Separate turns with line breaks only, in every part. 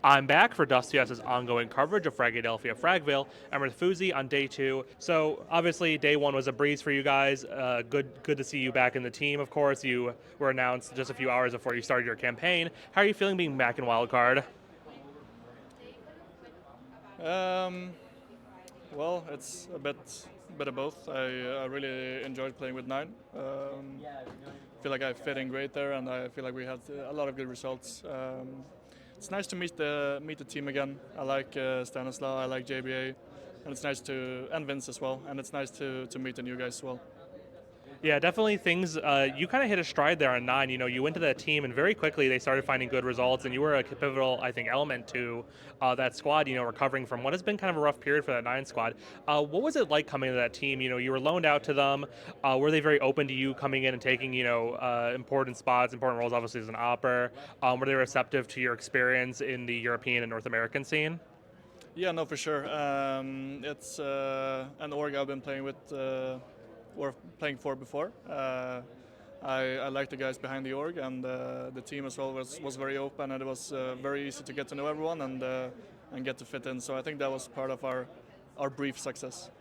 I'm back for DustUS's ongoing coverage of Fragadelphia Fragville. I'm with phzy on day 2. So obviously, day 1 was a breeze for you guys. Good to see you back in the team. Of course, you were announced just a few hours before you started your campaign. How are you feeling being back in Wildcard?
Um, well, it's a bit of both. I really enjoyed playing with Nine. Feel like I fit in great there, and I feel like we had a lot of good results. It's nice to meet the team again. I like Stanislaw, I like JBA, and it's nice to and Vince as well. And it's nice to meet the new guys as well.
Yeah, definitely things. You kind of hit a stride there on 9. You went to that team, and very quickly they started finding good results, and you were a pivotal, I think, element to that squad. Recovering from what has been kind of a rough period for that 9 squad. What was it like coming to that team? You were loaned out to them. Were they very open to you coming in and taking, important spots, important roles, obviously as an opper? Were they receptive to your experience in the European and North American scene?
Yeah, no, for sure. It's an org I've been playing with or playing for before. I like the guys behind the org, and the team as well was very open, and it was very easy to get to know everyone and get to fit in. So I think that was part of our brief success.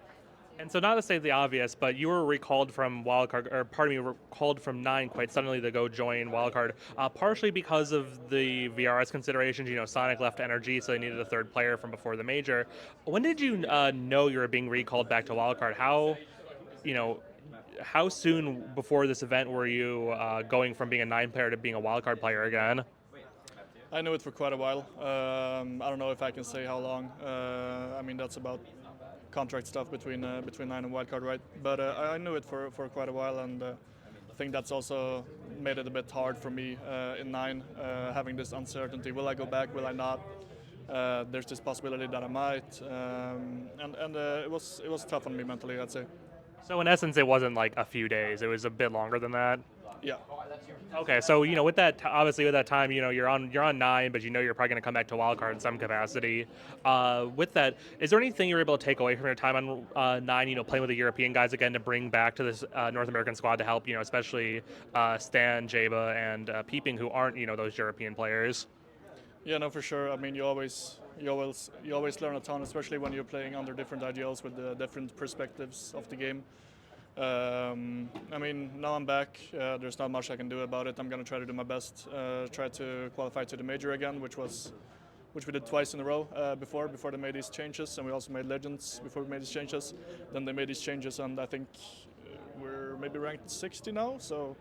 And so, not to say the obvious, but you were recalled from Wildcard, or pardon me, recalled from 9 quite suddenly to go join Wildcard, partially because of the VRS considerations. Sonic left Energy, so they needed a third player from before the major. When did you know you were being recalled back to Wildcard? You know, how soon before this event were you going from being a 9 player to being a Wildcard player again?
I knew it for quite a while. I don't know if I can say how long. I mean, that's about contract stuff between Nine and Wildcard, right? But I knew it for quite a while, and I think that's also made it a bit hard for me in Nine, having this uncertainty. Will I go back? Will I not? There's this possibility that I might, and it was tough on me mentally, I'd say.
So, in essence, it wasn't like a few days, it was a bit longer than that.
Yeah.
Okay, so with that, obviously with that time, you're on 9, but you're probably going to come back to wildcard in some capacity. With that, is there anything you're able to take away from your time on 9? Playing with the European guys again to bring back to this North American squad to help, especially Stan, Jaba, and Peeping, who aren't those European players.
Yeah, no, for sure. I mean, you always learn a ton, especially when you're playing under different IGLs with the different perspectives of the game. I mean, now I'm back. There's not much I can do about it. I'm gonna try to do my best. Try to qualify to the major again, which we did twice in a row before they made these changes, and we also made legends before we made these changes. Then they made these changes, and I think we're maybe ranked 60 now. So,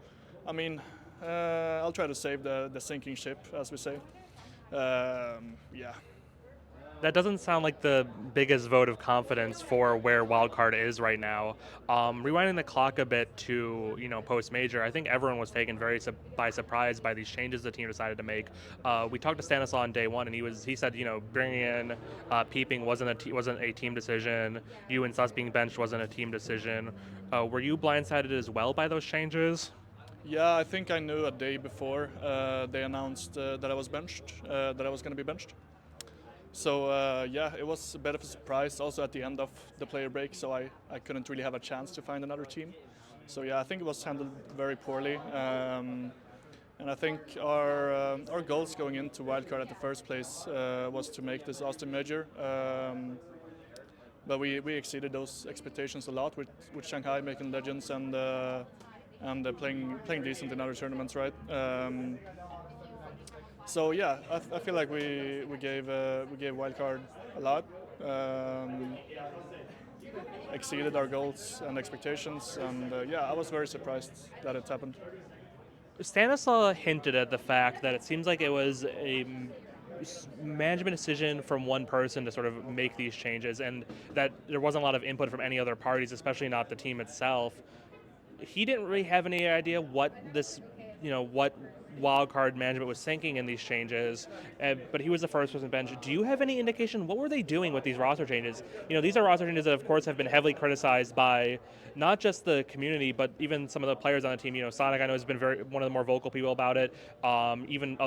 I mean, I'll try to save the sinking ship, as we say. Yeah.
That doesn't sound like the biggest vote of confidence for where wildcard is right now. Rewinding the clock a bit to post major, I think everyone was taken very by surprise by these changes the team decided to make. We talked to Stanislaw on day 1, and he said bringing in Peeping wasn't a team decision. You and Sus being benched wasn't a team decision. Were you blindsided as well by those changes?
Yeah, I think I knew a day before they announced that I was benched, that I was going to be benched. So yeah, it was a bit of a surprise also at the end of the player break, so I couldn't really have a chance to find another team. So yeah, I think it was handled very poorly. And I think our goals going into wildcard at the first place was to make this Austin major. But we exceeded those expectations a lot with Shanghai making legends and playing decent in other tournaments, right? So yeah, I feel like we gave wildcard a lot, um, exceeded our goals and expectations, and yeah, I was very surprised that it happened.
Stanislaw hinted at the fact that it seems like it was a management decision from one person to sort of make these changes, and that there wasn't a lot of input from any other parties, especially not the team itself. He didn't really have any idea what wildcard management was thinking in these changes, but he was the first person bench. Do you have any indication what were they doing with these roster changes? These are roster changes that, of course, have been heavily criticized by not just the community, but even some of the players on the team. Sonic, I know, has been one of the more vocal people about it. Even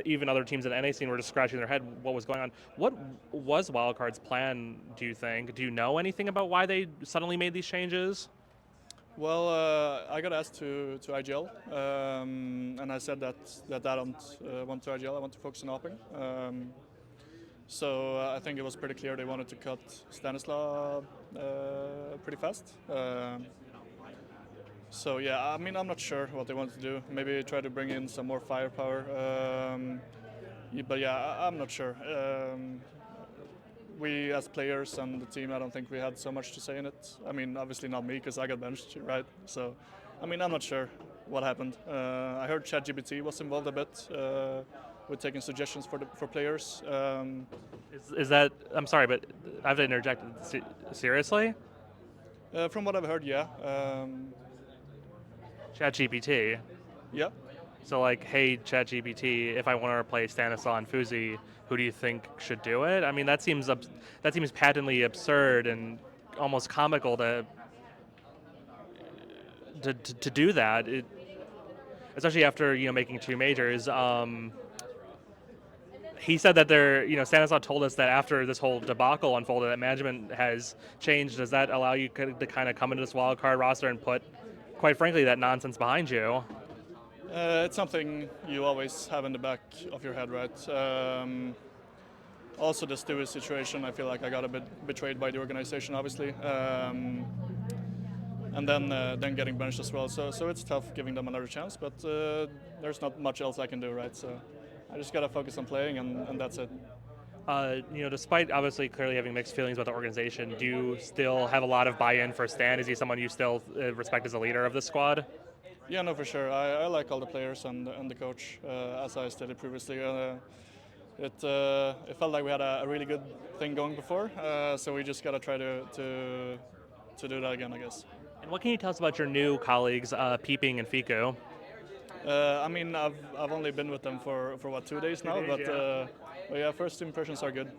even other teams in the NA scene were just scratching their head what was going on. What was Wildcard's plan? Do you think? Do you know anything about why they suddenly made these changes?
Well, I got asked to IGL, and I said that I don't want to IGL. I want to focus on hopping. So I think it was pretty clear they wanted to cut Stanislaw pretty fast. So yeah, I mean, I'm not sure what they want to do. Maybe try to bring in some more firepower. But yeah, I'm not sure. We as players and the team, I don't think we had so much to say in it. I mean, obviously not me because I got benched, right? So, I mean, I'm not sure what happened. I heard ChatGPT was involved a bit with taking suggestions for players.
Is that? I'm sorry, but I have to interject. Seriously,
From what I've heard, yeah,
ChatGPT.
yeah.
So like, hey ChatGPT, if I want to replace Stanislaw and phzy, who do you think should do it? I mean, that seems patently absurd and almost comical to do that. Especially after making two majors. He said that Stanislaw told us that after this whole debacle unfolded, that management has changed. Does that allow you to kind of come into this wild card roster and put, quite frankly, that nonsense behind you?
It's something you always have in the back of your head, right? Also, the Stewie situation, I feel like I got a bit betrayed by the organization, obviously. And then getting benched as well. So it's tough giving them another chance, but there's not much else I can do, right? So I just gotta focus on playing, and that's it.
Despite obviously clearly having mixed feelings about the organization, do you still have a lot of buy-in for Stan? Is he someone you still respect as a leader of the squad?
Yeah, no, for sure. I like all the players and the coach, as I stated previously. It felt like we had a really good thing going before, so we just gotta try to do that again, I guess.
And what can you tell us about your new colleagues, Peeping and Fiku?
I mean, I've only been with them for what 2 days now, but yeah, first impressions are good.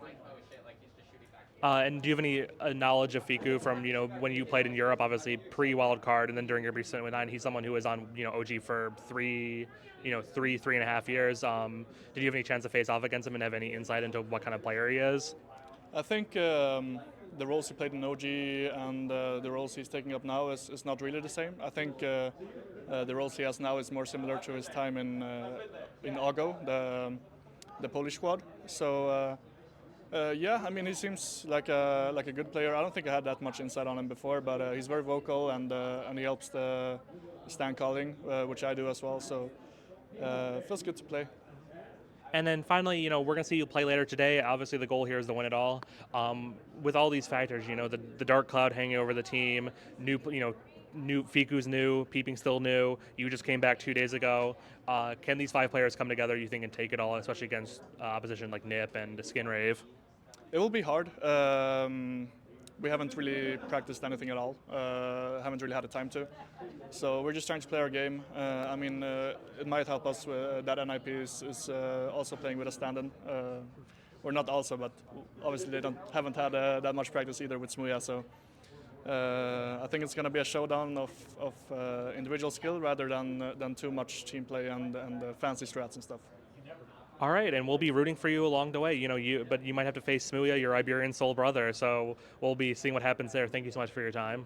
And do you have any knowledge of Fiku from when you played in Europe, obviously pre-Wildcard, and then during your recent with Nine? He's someone who was on OG for three and a half years. Did you have any chance to face off against him and have any insight into what kind of player he is?
I think the roles he played in OG and the roles he's taking up now is not really the same. I think the roles he has now is more similar to his time in Ångström, the Polish squad. So yeah, I mean he seems like a good player. I don't think I had that much insight on him before, but he's very vocal and he helps the stand calling, which I do as well. So it feels good to play.
And then finally, we're going to see you play later today. Obviously, the goal here is to win it all. With all these factors, the dark cloud hanging over the team, new Fiku's new, Peeping still new. You just came back 2 days ago. Can these five players come together, you think, and take it all, especially against opposition like Nip and Skinrave?
It will be hard. We haven't really practiced anything at all. Haven't really had the time to. So we're just trying to play our game. I mean, it might help us that NIP is also playing with a stand-in. Or not also, but obviously they haven't had that much practice either with Smuya. So I think it's going to be a showdown of individual skill rather than too much team play and fancy strats and stuff.
All right, and we'll be rooting for you along the way. But you might have to face Smuya, your Iberian soul brother. So we'll be seeing what happens there. Thank you so much for your time.